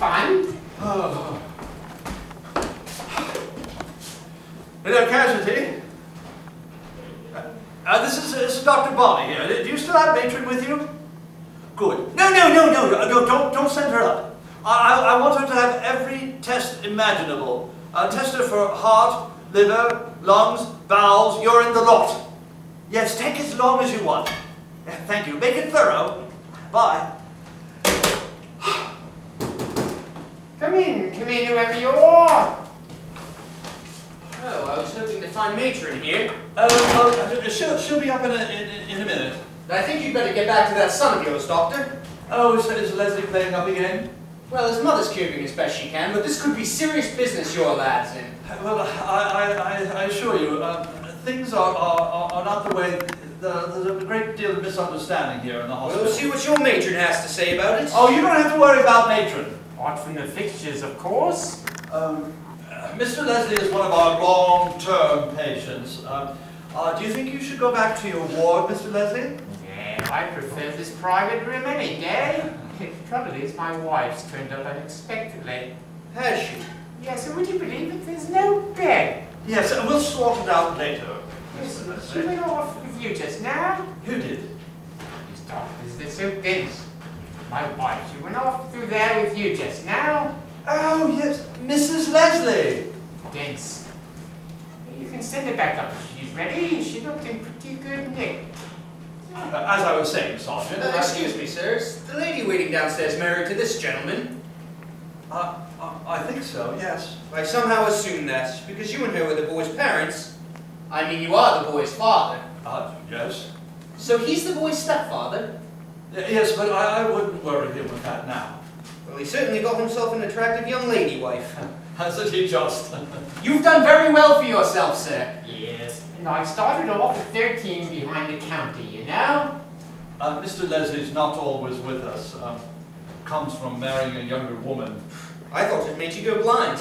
fun. Oh. Hello, Casualty. This is Dr. Bobby here. Do you still have Matron with you? Good. No, don't send her up. I want her to have every test imaginable. Test her for heart, liver, lungs, bowels, urine, the lot. Yes, take as long as you want. Thank you. Make it thorough. Bye. Come in, whoever you are. Oh, I was hoping to find Matron here. She'll be up in a minute. I think you'd better get back to that son of yours, Doctor. Oh, is Leslie playing up again? Well, his mother's coping as best she can, but this could be serious business your lad's in. Well, I assure you, things are not the way. There's a great deal of misunderstanding here in the hospital. We'll see what your matron has to say about it. Oh, you don't have to worry about Matron. Apart from the fixtures, of course. Mr. Leslie is one of our long-term patients. Do you think you should go back to your ward, Mr. Leslie? Yeah, I prefer this private room any day. The trouble is, my wife's turned up unexpectedly. Has she? Yes, and would you believe it? There's no bed. Yes, we'll sort it out later. Yes, Mr. she Leslie. went off with you just now. Who did? These doctors, they're so dense. My wife, she went off through there with you just now. Oh, yes, Mrs. Leslie. Dense. You can send her back up if she's ready. She looked in pretty good nick. As I was saying, Sergeant. Excuse me, sir. Is the lady waiting downstairs married to this gentleman? I think so, yes. I somehow assumed that, because you and her were the boy's parents. I mean, you are the boy's father. Yes. So he's the boy's stepfather? Yes, but I wouldn't worry him with that now. Well, he certainly got himself an attractive young lady wife. Hasn't he just? You've done very well for yourself, sir. Yes. And I started off at 13 behind the counter, you know? Mr. Leslie's not always with us. Comes from marrying a younger woman. I thought it made you go blind.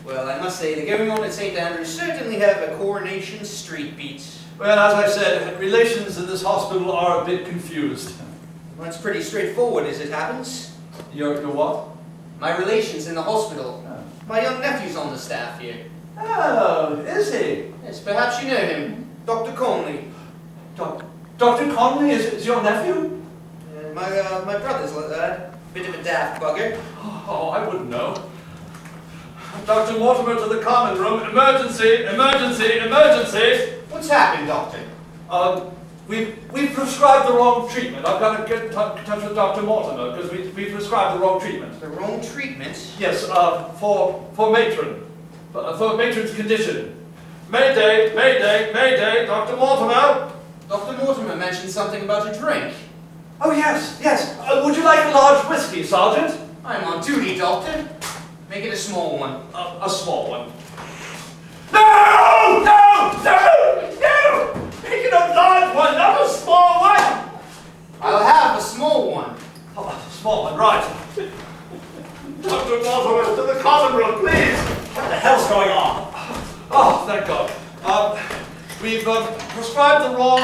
Well, I must say, the going on at St. Andrews certainly have a Coronation Street beat. Well, as I said, relations in this hospital are a bit confused. Well, it's pretty straightforward as it happens. Your what? My relations in the hospital. Oh. My young nephew's on the staff here. Oh, is he? Yes, perhaps you know him. Dr. Conley. Dr. Conley is your nephew? My brother's a bit of a daft bugger. Oh, I wouldn't know. Dr. Mortimer to the common room. Emergency, emergency, emergency. What's happened, Doctor? We've prescribed the wrong treatment. I've got to get in touch with Dr. Mortimer because we prescribed the wrong treatment. The wrong treatment? Yes, for Matron. For Matron's condition. Mayday, Mayday, Mayday, Dr. Mortimer. Dr. Mortimer mentioned something about a drink. Oh, yes, yes. Would you like a large whiskey, Sergeant? I'm on duty, Doctor. Make it a small one. A small one. No! No! No! No! Make it a large one, not a small one! I'll have a small one. Oh, a small one, right. Dr. Mortimer, to the common room, please. What the hell's going on? Oh, thank God. We've prescribed the wrong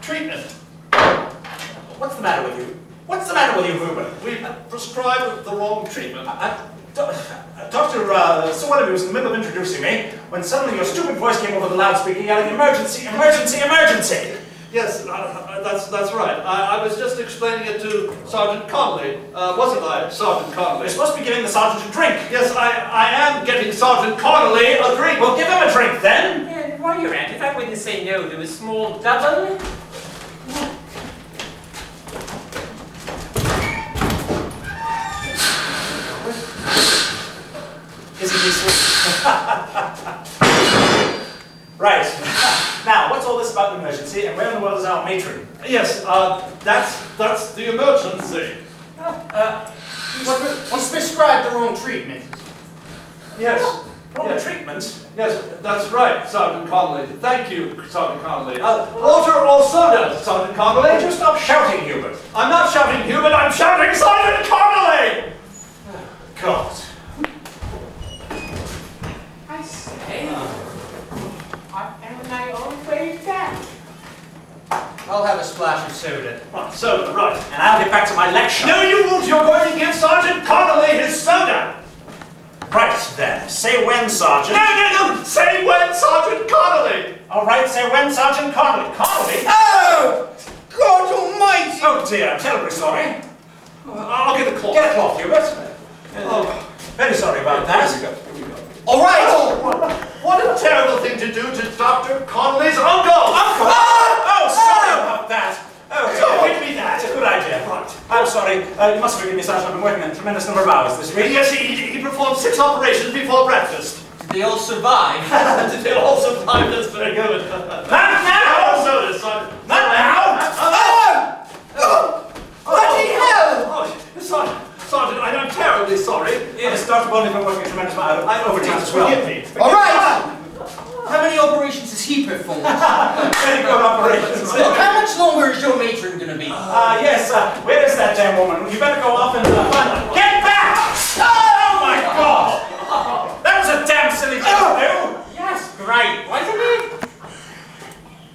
treatment. What's the matter with you? What's the matter with you, Hooper? We've prescribed the wrong treatment. Doctor, Sir Willoughby was in the middle of introducing me when suddenly your stupid voice came over the loudspeaker yelling, "Emergency! Emergency! Emergency!" Yes, that's right. I was just explaining it to Sergeant Connolly. Wasn't I, Sergeant Connolly? You're supposed to be giving the sergeant a drink. Yes, I am getting Sergeant Connolly a drink. Well, give him a drink then. And while you're at it, I wouldn't say no to a small double. Is he useless? Right. Now, what's all this about an emergency, and where in the world is our matron? Yes, that's the emergency. He's prescribed the wrong treatment. Yes. Wrong Yes. treatment? Yes, that's right, Sergeant Connolly. Thank you, Sergeant Connolly. Water or soda, Sergeant Connolly? Would you stop shouting, Hubert? I'm not shouting Hubert, I'm shouting Sergeant Connolly! God. I say, I found my own way back. I'll have a splash of soda. Right, soda, right. And I'll get back to my lecture. No, you won't! You're going to give Sergeant Connolly his soda! when, Sergeant. No! Say when, Sergeant Connolly! All right, say when, Sergeant Connolly. Connolly? Oh! God almighty! Oh dear, I'm terribly sorry. I'll get a cloth. Get a cloth, Hubert. Oh, very sorry about that. Here we go. All right! What a terrible thing to do to Dr. Connolly's uncle! Uncle! Oh, sorry about that. Oh, Don't dear. give me that. It's a good idea. Right. I'm sorry. You must forgive me, Sergeant. I've been working a tremendous number of hours this week. Yes, he performed 6 operations before breakfast. Did they all survive? Did they all survive? That's very good. Not now! Also, Sergeant. Not now! Bloody hell! Sergeant, I'm terribly sorry. Yes, Dr. Bonney's been working a tremendous amount of overtime as well. Forgive me. All right! How many operations has he performed? Very good operations. Look, how much longer is your matron going to be? Yes, where is that damn woman? You better go off and find her. Get back! Oh my God! That was a damn silly thing to do! Yes, great, wasn't it?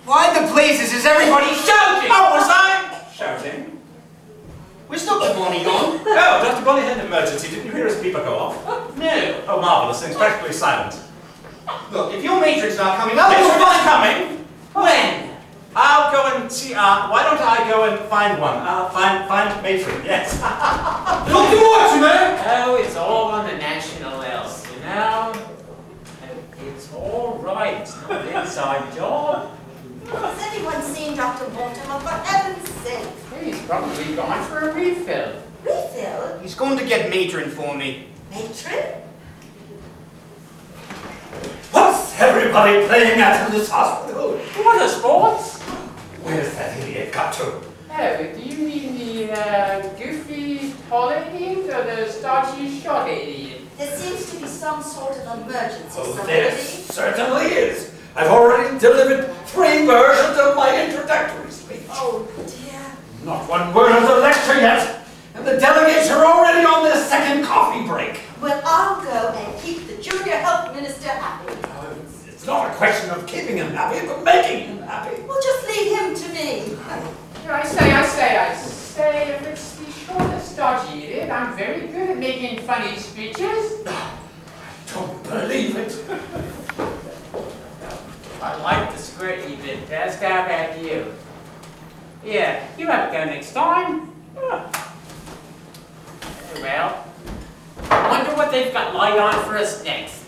Why the blazes is everybody shouting? How was I? Shouting. Where's Dr. Bonnie gone? Oh, Dr. Bonney had an emergency. Didn't you hear his beeper go off? No. Oh, marvellous. Things practically silent. Look, if your matron's not coming, I'll Matron go is coming. When? I'll go and see, why don't I go and find one? Find matron, yes. Dr. Mortimer! Oh, it's all on the national else, you know? It's all right. It's not an inside job. Has anyone seen Dr. Mortimer, for heaven's sake? He's probably gone for a refill. Refill? He's going to get matron for me. Matron? What's everybody playing at in this hospital? What a sports! Where's that idiot got to? Oh, do you mean the goofy tall idiot or the starchy short idiot? There seems to be some sort of emergency, Oh, somebody. there certainly is. I've already delivered 3 versions of my introductory speech. Oh dear. Not one word of the lecture yet, and the delegates are already on their 2nd coffee break. Well, I'll go and keep the junior health minister happy. It's not a question of keeping him happy, but making him happy. Well, just leave him to me. I say, if it's the short and starchy idiot, I'm very good at making funny speeches. Don't believe it. I like the squirty bit best. How about you? Yeah, you have to go next time. Very well. I wonder what they've got light on for us next.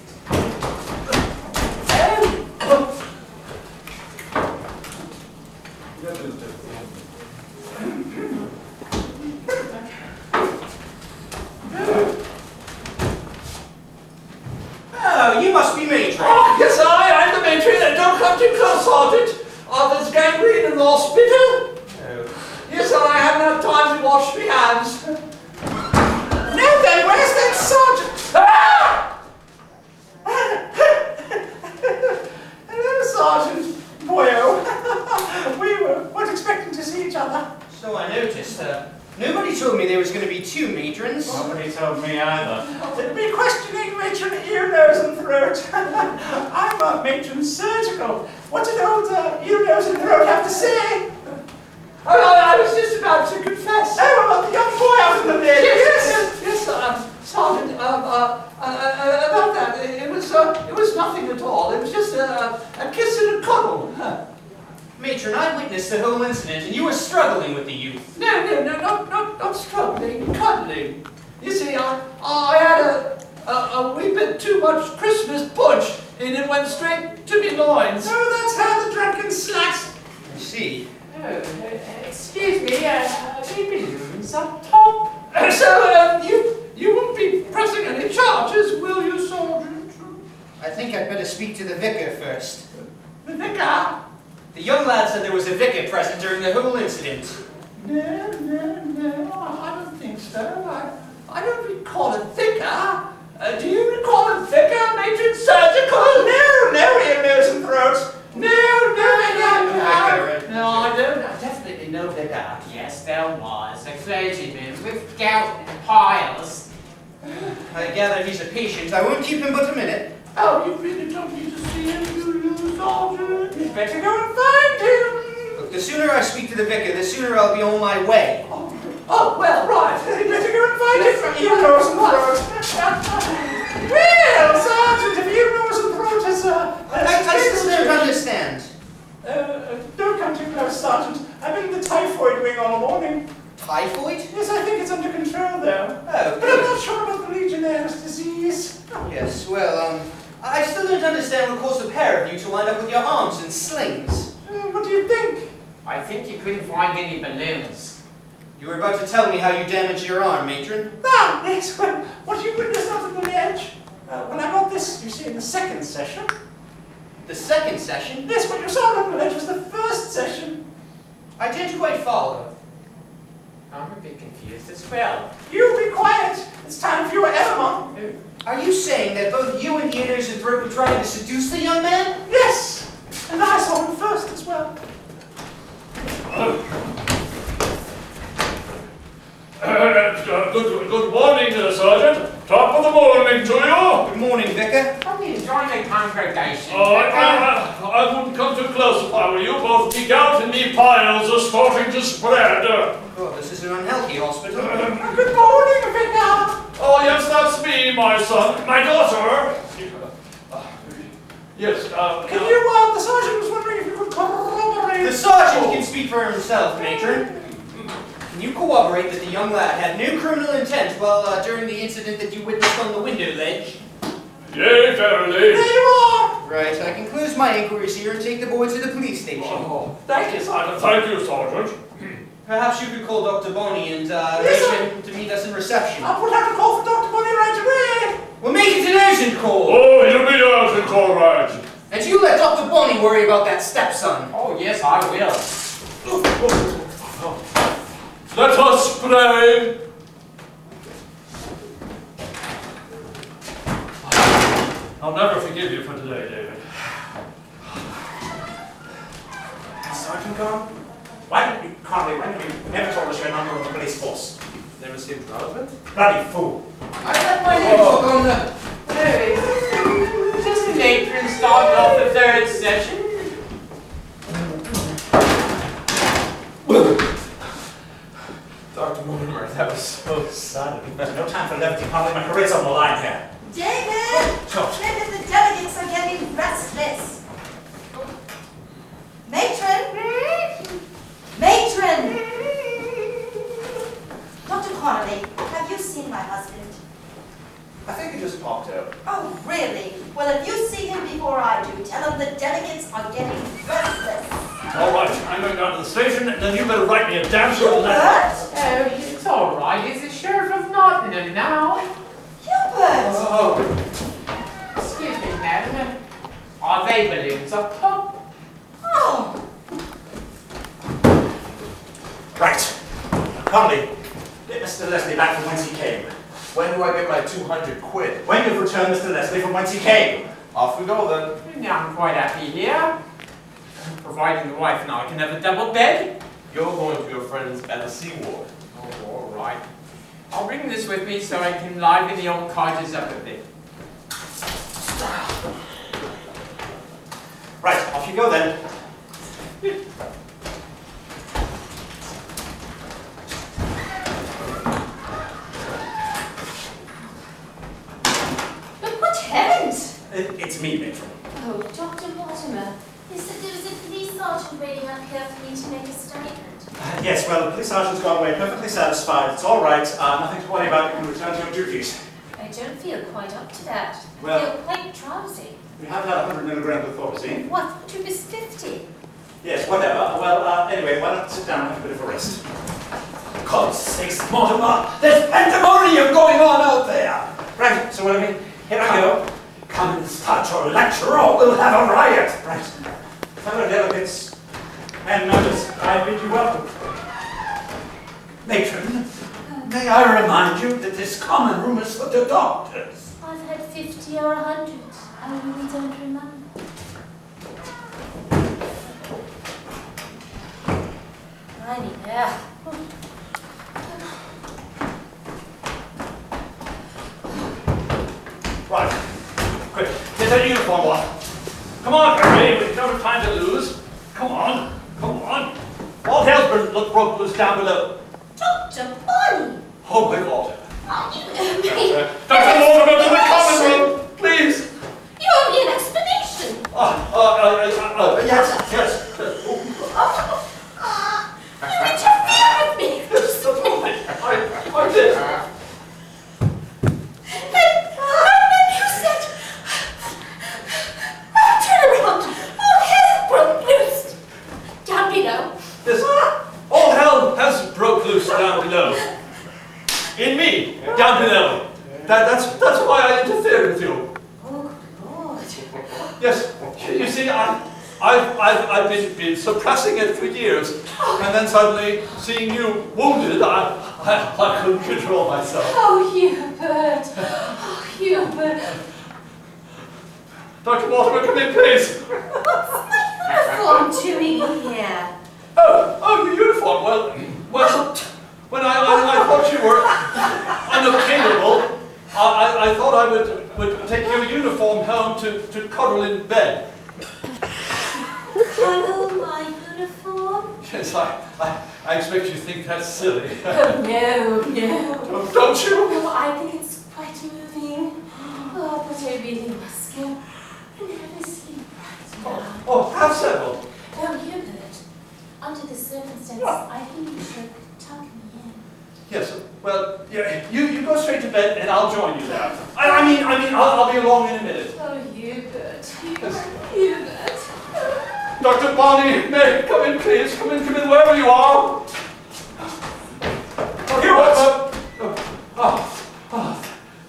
Oh, you must be matron. Oh, yes, I'm the matron, and don't come too close, Sergeant. There's gangrene and lost bitter. Yes, I haven't had time to wash my hands. Now then, where's that sergeant? Ah! Hello, Sergeant Boyo. We weren't expecting to see each other. So I noticed. Nobody told me there was going to be 2 matrons. Nobody told me either. They'd be questioning matron ear, nose, and throat. I'm a matron surgical. What did old ear, nose, and throat have to say? I was just about to confess. Oh, about the young boy out in the bed. Yes, Sergeant. About that, it was nothing at all. It was just a kiss and a cuddle. Matron, I witnessed the whole incident, and you were struggling with the youth. No, not struggling, cuddling. You see, I had a wee bit too much Christmas punch, and it went straight to me loins. Oh, that's how the drunken slut. I see. Oh, excuse me, the balloons up top. So, you won't be pressing any charges, will you, Sergeant? I think I'd better speak to the vicar first. The vicar? The young lad said there was a vicar present during the whole incident. No, I don't think so. I don't recall a vicar. Do you recall a vicar, Matron Surgical? No, ear, nose, and throat. No, I don't. Definitely no vicar. Yes, there was a clergyman with gout and piles. I gather he's a patient. I won't keep him but a minute. Oh, you really don't need to see him, do you, Sergeant? You better go and find him. Look, the sooner I speak to the vicar, the sooner I'll be on my way. Oh, well, right. You better go and find him. Ear, nose, and throat. Well, Sergeant, have you Yes, well, I still don't understand what caused the pair of you to wind up with your arms in slings. What do you think? I think you couldn't find any balloons. You were about to tell me how you damaged your arm, matron. Ah, yes, well, what you witnessed out of the edge. When I got this, you see, in the second session. The second session? Yes, what you saw on the edge was the first session. I didn't quite follow. I'm a bit confused as well. You be quiet. It's time for you, Emma. Are you saying that both you and the innocent throat were trying to seduce the young man? Yes, and I saw him first as well. Good morning, Sergeant. Top of the morning to you. Good morning, Vicar. I'm enjoying the congregation. I wouldn't come too close if I were you. Both the gout and me piles are starting to spread. Oh, this is an unhealthy hospital. Good morning, Vicar. Oh, yes, that's me, my son. My daughter. Yes, The sergeant was wondering if you could corroborate. The sergeant can speak for himself, matron. Can you corroborate that the young lad had no criminal intent while during the incident that you witnessed on the window ledge? Yea, verily. There you are. Right, I can close my inquiries here and take the boy to the police station. Oh, thank you, Sergeant. Thank you, Sergeant. Perhaps you could call Dr. Boney and arrange him to meet us in reception. I would have to call for Dr. Bunny right away. We'll make it an urgent call. Oh, he'll be urgent, all right. And you let Dr. Boney worry about that stepson. Oh, yes, I will. Let us pray. I'll never forgive you for today, David. Has Sergeant gone? Why didn't you, Conley, why didn't you never told us your number on the police force? Never seemed relevant. Bloody fool. I left my notebook on the... Hey, just the matron starting off the third session. Dr. Mortimer, that was so sudden. There's no time for levity, Conley. My career's on the line here. David! George. David, the delegates are getting restless. Matron! Matron! Dr. Connolly, have you seen my husband? I think he just popped out. Oh, really? Well, if you see him before I do, tell him the delegates are getting restless. All right, I'm going down to the station, and then you better write me a damn short letter. Hubert! Oh, it's all right. He's the Sheriff of Nottingham now. Hubert! Oh. Excuse me, madam. Are they balloons of pop? Oh! Right. Conley, get Mr. Leslie back from whence he came. When do I get my 200 quid? When you've returned Mr. Leslie from whence he came. Off we go then. Now I'm quite happy here. Providing the wife and I can have a double bed. You're going to your friends at the Sea Ward. Oh, all right. I'll bring this with me so I can liven the old cottage up a bit. Right, off you go then. But what heavens! It's me, matron. Oh, Dr. Mortimer, you said there was a police sergeant waiting up here for me to make a statement. Yes, well, the police sergeant's gone away perfectly satisfied. It's all right. Nothing to worry about. You can return to your duties. I don't feel quite up to that. Well- I feel quite drowsy. We have had 100 milligrams of thorazine. What? Thought it was 50. Yes, whatever. Well, anyway, why not sit down and have a bit of a rest? God's sakes, Mortimer! There's pandemonium going on out there! Right, so here I go. Come and start your lecture or we'll have a riot! Right. Fellow delegates and members, I bid you welcome. Matron, may I remind you that this common room is for the doctors. I've had 50 or 100. I really don't remember. Blimey, yeah. Right. Quick, get that uniform off. Come on, Harry, we've no time to lose. Come on, come on. Walt Hellsburn broke loose down below. Dr. Bonnie! Oh, my God. Are you... Dr. Mortimer, to the common room, please. You owe me an explanation! Yes, yes. You interfere with me! I did. And you That's why I interfered with you. Oh, Lord. Yes, you see, I've been suppressing it for years, and then suddenly, seeing you wounded, I couldn't control myself. Oh, Hubert. Oh, Hubert. Dr. Mortimer, come in, please. What's my uniform doing here? Oh, your uniform. Well, when I thought you were unobtainable, I thought I would take your uniform home to cuddle in bed. Cuddle my uniform? Yes, I expect you think that's silly. Oh, no. Don't you? No, I think it's quite moving. Oh, but I really must go and have a sleep right now. Oh, have several. Oh, Hubert, under the circumstances, I think you should tuck me in. Yes, well, yeah, you go straight to bed and I'll join you there. I mean, I'll be along in a minute. Oh, Hubert, Hubert. Dr. Barney, May, come in, please. Come in, wherever you are.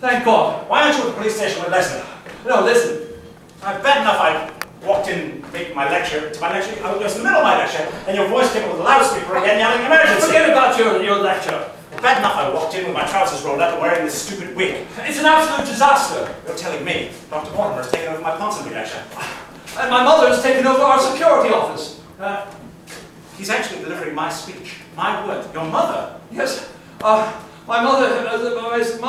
Thank God. Why aren't you at the police station with Leslie? No, listen. Bad enough I walked in, making my lecture. I was in the middle of my lecture, and your voice came over the loudspeaker again, yelling emergency. Forget about your lecture. Bad enough I walked in with my trousers rolled up and wearing this stupid wig. It's an absolute disaster. You're telling me Dr. Mortimer has taken over my Ponsonby lecture. And my mother has taken over our security office. He's actually delivering my speech. My word. Your mother? Yes. My mother introduced,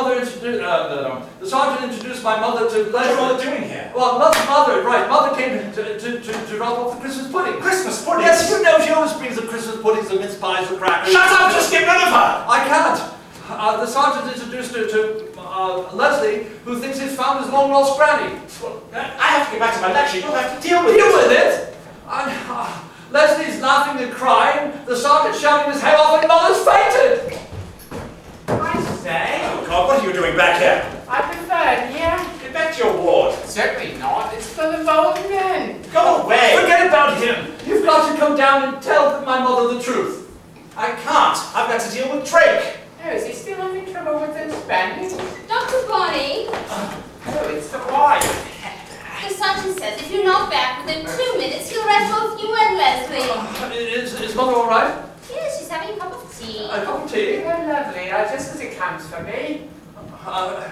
the sergeant introduced my mother to What's your mother Leslie. doing here? Well, mother came to drop off the Christmas pudding. Christmas pudding? Yes, you know she always brings the Christmas puddings and mince pies and crackers. Shut up! Just get rid of her! I can't. The sergeant introduced her to Leslie, who thinks he's found his long-lost granny. Well, I have to get back to my lecture. You'll have to deal with Deal it. with it? Leslie's laughing and crying, the sergeant shouting his head off, and mother's fainted. I say, Oh, God, what are you doing back here? I prefer it here. Get back to your ward. Certainly not. It's full of old men. Go away. Forget about him. You've got to come down and tell my mother the truth. I can't. I've got to deal with Drake. Oh, is he still having trouble with those Spaniards? Dr. Bonnie, Oh, it's the wife. the sergeant says if you're not back within 2 minutes, he'll arrest both you and Leslie. Is mother all right? Yes, she's having a cup of tea. A cup of tea? Oh, lovely. Just as it comes for me.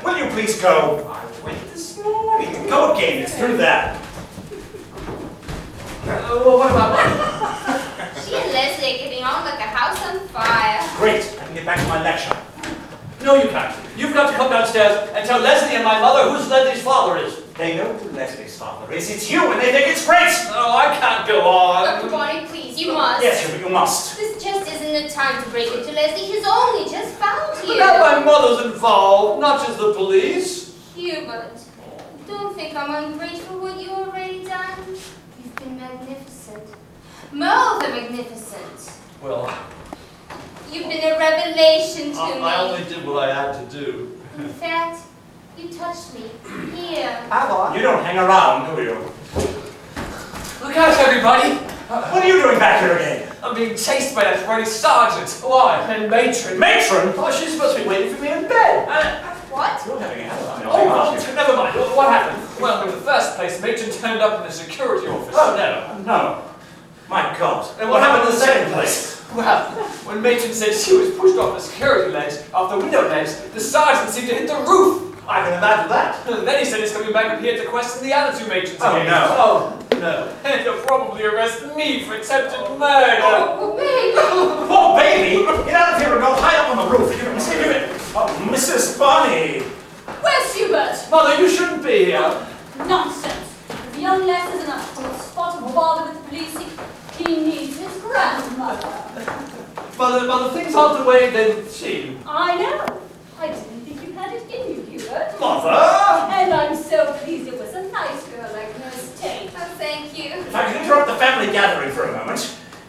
Will you please go? I went this morning. Go again. It's through that. Well, what about mother? She and Leslie are getting on like a house on fire. Great. I can get back to my lecture. No, you can't. You've got to come downstairs and tell Leslie and my mother who Leslie's father is. They know who Leslie's father is. It's you, and they think it's great. No, I can't go on. Dr. Bonnie, please, you must. Yes, you must. This just isn't the time to break it to Leslie. She's only just found But you. now my mother's involved, not just the police. Hubert, don't think I'm ungrateful for what you've already done. You've been magnificent. More than magnificent. Well, You've been a revelation to me. I only did what I had to do. In fact, you touched me. Here. Have I? You don't hang around, do you? Look out, everybody! What are you doing back here again? I'm being chased by that bloody sergeant. Why? And matron. Matron? Oh, she's supposed to be waiting for me in bed. What? You're having a hell of a time. Oh, well, never mind. What happened? Well, in the first place, matron turned up in the security office. Oh, no. No. My God. And what happened in the second place? Well, when matron said she was pushed off the security ledge, off the window ledge, the sergeant seemed to hit the roof. I can imagine that. And then he said he's coming back up here to question the other two matrons Oh, again. no. Oh, no. And he'll probably arrest me for attempted murder. Oh, baby. Poor baby! Get out of here and go high up on the roof. You can see it. Oh, Mrs. Bonnie. Where's Hubert? Mother, you shouldn't be here. Nonsense. If young Les is enough to a spot of bother with the police, he needs his grandmother. Mother, things aren't the way they seem. I know. I didn't think you had it in you, Hubert. Mother! And I'm so pleased it was a nice girl like Nurse Tate. Oh, thank you. If I can interrupt the family gathering for a moment.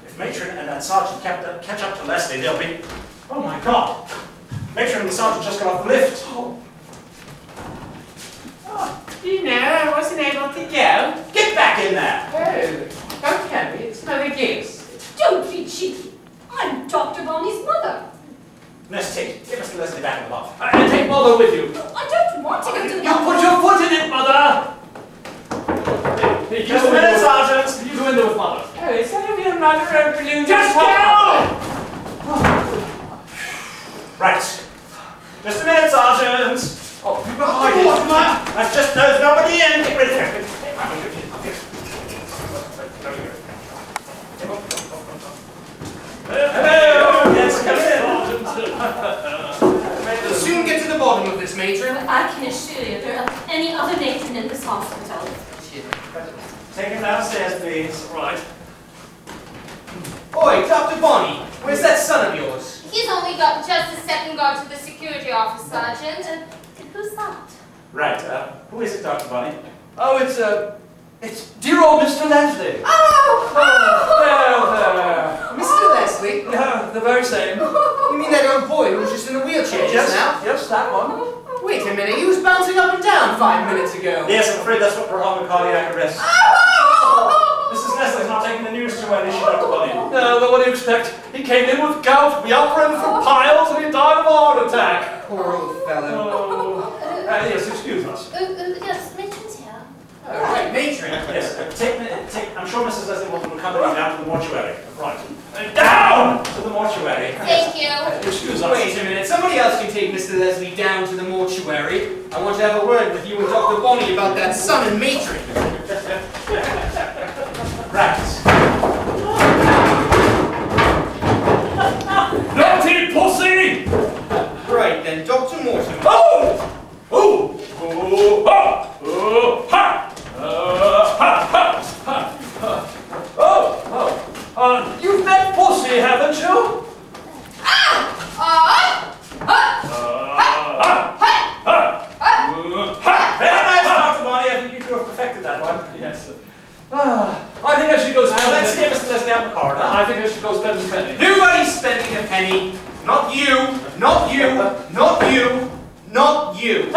If Matron and that sergeant catch up to Leslie, they'll be... Oh, my God. Matron and the sergeant just got off the lift. You know, I wasn't able to go. Get back in there. Oh, don't tell me. It's Mother Gibbs. Don't be cheeky. I'm Dr. Bonnie's mother. Nurse Tate, give us Leslie back in the loft. And take Mother with you. I don't another balloon. Just go! Right. Just a minute, Sergeant. Oh, you behind it. That's just, there's nobody in. Get rid of it. Hello. Yes, come in. We'll soon get to the bottom of this, matron. I can assure you there aren't any other matron in this hospital. Take him downstairs, please. Right. Oi, Dr. Bonnie, where's that son of yours? He's only got just a second guard to the security office, Sergeant. Who's that? Right, who is it, Dr. Bonnie? Oh, it's dear old Mr. Leslie. Mr. Leslie? Yeah, the very same. You mean that old boy who was just in a wheelchair just now? Yes, that one. Wait a minute, he was bouncing up and down 5 minutes ago. Yes, I'm afraid that's what we're on with cardiac arrest. Mrs. Leslie's not taking the news too well, is she, Dr. Bonnie? No, but what do you expect? He came in with gout, we operated for piles, and he died of a heart attack. Poor old fellow. Oh. Yes, excuse us. Yes, matron's here. Right, matron. Yes, I'm sure Mrs. Leslie will accompany you down to the mortuary. Right. Down to the mortuary. Thank you. Excuse us. Wait a minute, somebody else can take Mr. Leslie down to the mortuary. I want to have a word with you and Dr. Bonnie about that son and matron. Right. Naughty pussy! Right then, Dr. Mortimer. Oh! Oh! Oh! Ha! Oh! Ha! Ha! Ha! Ha! Oh! You've met Pussy, haven't you? Very nice, Dr. Bonnie. I think you two have perfected that one. Yes. I think I should go spend Let's get Mr. Leslie out in the corridor. I think I should go spend a penny. Nobody's spending a penny. Not you. Not you. Not you. Not you.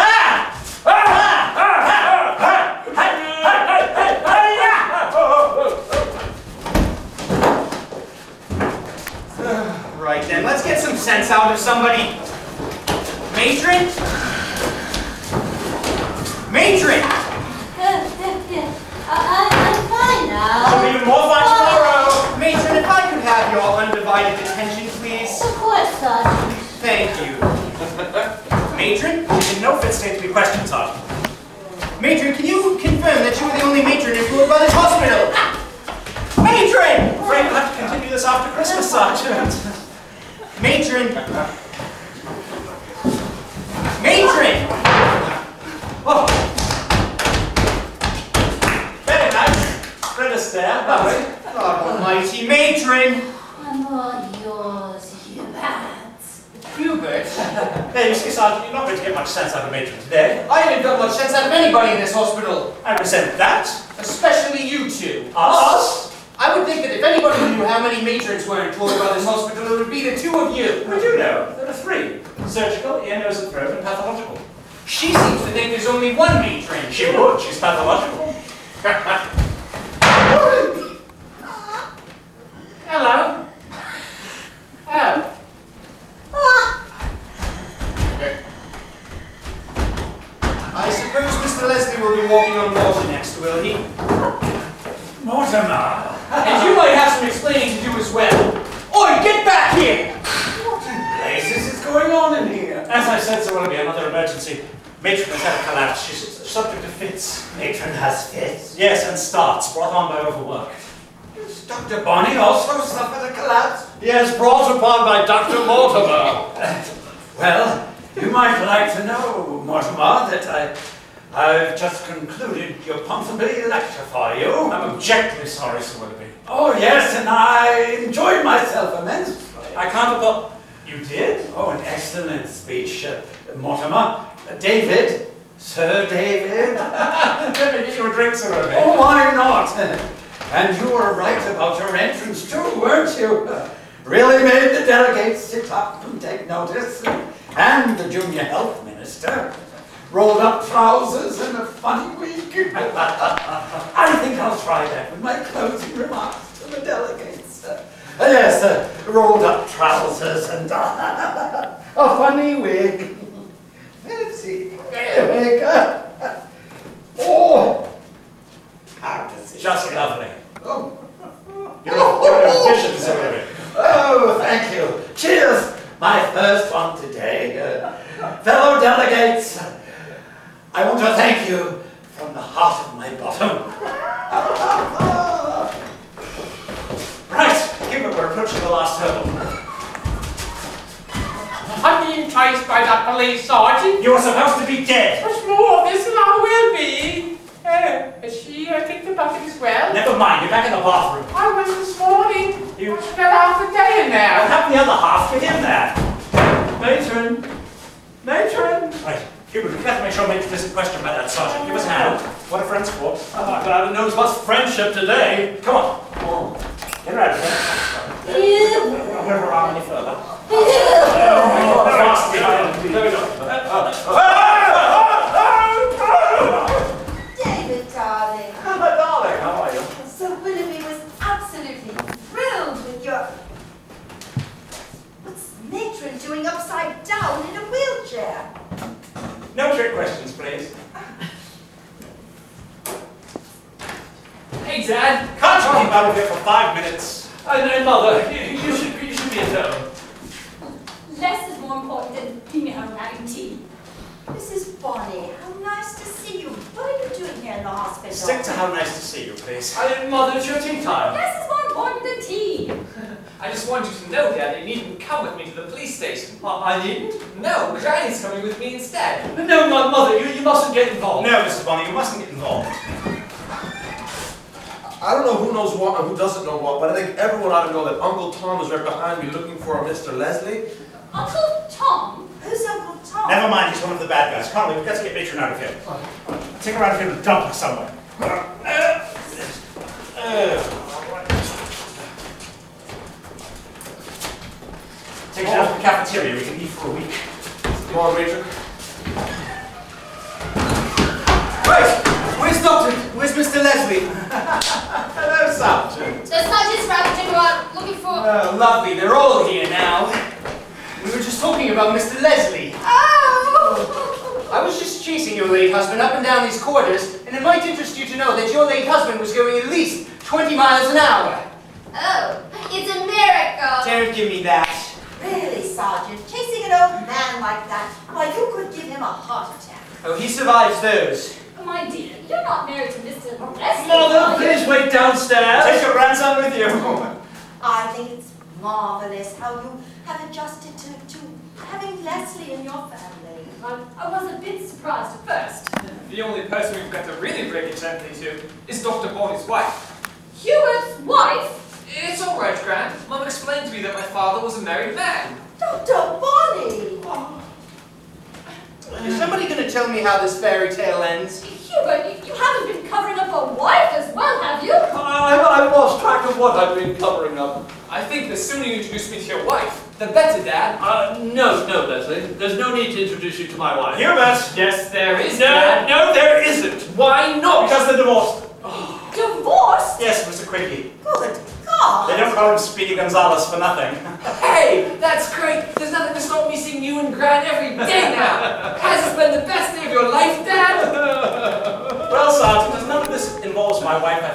Right then, let's get some sense out of somebody. Matron? Matron! I'm fine now. I'll be even more fun tomorrow. Matron, if I could have your undivided attention, please. Of course, Sergeant. Thank you. Matron? In no fit state to be questioned, Sergeant. Matron, can you confirm that you were the only matron in Brewer Brothers Hospital? Matron! I'm afraid we'll have to continue this after Christmas, Sergeant. Matron! Matron! Oh. Very nice. Spread a stare. God almighty, Matron! I'm all yours, Hubert. Hubert? Hey, you see, Sergeant, you're not going to get much sense out of Matron today. I haven't got much sense out of anybody in this hospital. I resent that. Especially you two. Us? I would think that if anybody knew how many matrons were in Brewer Brothers Hospital, it would be the two of you. We do know. There are 3. Surgical, ear, nose, and throat, and pathological. She seems to think there's only one matron. She would. She's pathological. Hello. Oh. I suppose Mr. Leslie will be walking on water next, will he? Mortimer. And you might have some explaining to do as well. Oi, get back here! What in blazes is going on in here? As I said, there will be another emergency. Matron has had a collapse. She's subject to fits. Matron has fits? Yes, and starts, brought on by overwork. Does Dr. Bonnie also suffered a collapse? Yes, brought upon by Dr. Mortimer. Well, you might like to know, Mortimer, that I've just concluded your possibly lecture for you. I'm objectively sorry, Sir Willoughby. Oh, yes, and I enjoyed myself immensely. I can't about... You did? Oh, an excellent speech, Mortimer. David, Sir David. Let me get you a drink, Sir Willoughby. Oh, why not? And you were right about your entrance too, weren't you? Really made the delegates sit up and take notice. And the junior health minister. Rolled up trousers and a funny wig. I think I'll try that with my closing remarks to the delegates. Yes, rolled up trousers and a funny wig. Let's see. There we go. Oh! How does it Just feel? lovely. Oh. You're a I want to thank you from the heart of my bottom. Right, Hubert, we're approaching the last hurdle. I'm being chased by that police sergeant. You were supposed to be dead. Much more of this than I will be. Has she kicked the bucket as well? Never mind, you're back in the bathroom. I went this morning. You Spent half the day in I'll there. have the other half. Get in there. Matron! Matron! Right, Hubert, we have to make sure Matron isn't questioned by that sergeant. Give us a hand. What are friends for? I'm glad to know as much friendship today. Come on. Get her out of here. I'll hurt her arm any further. Fast behind. There we go. David, darling. Darling, how are you? Sir Willoughby was absolutely thrilled with your... What's Matron doing upside down in a wheelchair? No trick questions, please. Hey, Dad. Can't you keep out of here for 5 minutes? And Mother, you should be at home. Less is more important than being at home having tea. Mrs. Bonny, how nice to see you. What are you doing here in the hospital? Stick to how nice to see you, please. Mother, it's your tea time. Less is more important than tea. I just want you to know, Dad, you needn't come with me to the police station. I needn't? No, Granny's coming with me instead. No, Mother, you mustn't get involved. No, Mr. Bonny, you mustn't get involved. I don't know who knows what and who doesn't know what, but I think everyone ought to know that Uncle Tom is right behind me looking for a Mr. Leslie. Uncle Tom? Who's Uncle Tom? Never mind, he's one of the bad guys. Conley, we've got to get Matron out of here. Take her out of here and dump her somewhere. Take her down to the cafeteria. We can eat for a week. Come on, Major. Right! Where's Doctor? Where's Mr. Leslie? Hello, Sergeant. The sergeant's rapid to go out looking for... Oh, lovely. They're all here now. We were just talking about Mr. Leslie. Oh! I was just chasing your late husband up and down these corridors, and it might interest you to know that your late husband was going at least 20 miles an hour. Oh, it's a miracle. Don't give me that. Really, Sergeant? Chasing an old man like that? Why, you could give him a heart attack. Oh, he survives those. Oh, my dear, you're not married to Mr. Leslie. Mother, are you? please wait downstairs. Take your grandson with you. I think it's marvelous how you have adjusted to having Leslie in your family. I was a bit surprised at first. The only person we've got to really break it gently to is Dr. Bonnie's wife. Hubert's wife? It's all right, Gran. Mum explained to me that my father was a married man. Dr. Bonny! Is somebody going to tell me how this fairy tale ends? Hubert, you haven't been covering up a wife as well, have you? I've lost track of what I've been covering up. I think the sooner you introduce me to your wife, the better, Dad. No, Leslie. There's no need to introduce you to my wife. Hubert! Yes, there is, Dad. No, there isn't. Why not? Because they're divorced. Divorced? Yes, Mr. Quickie. Good God! They don't call him Speedy Gonzales for nothing. Hey, that's great. There's nothing to stop me seeing you and Gran every day now. Has it been the best day of your life, Dad? Well, Sergeant, as none of this involves my wife, I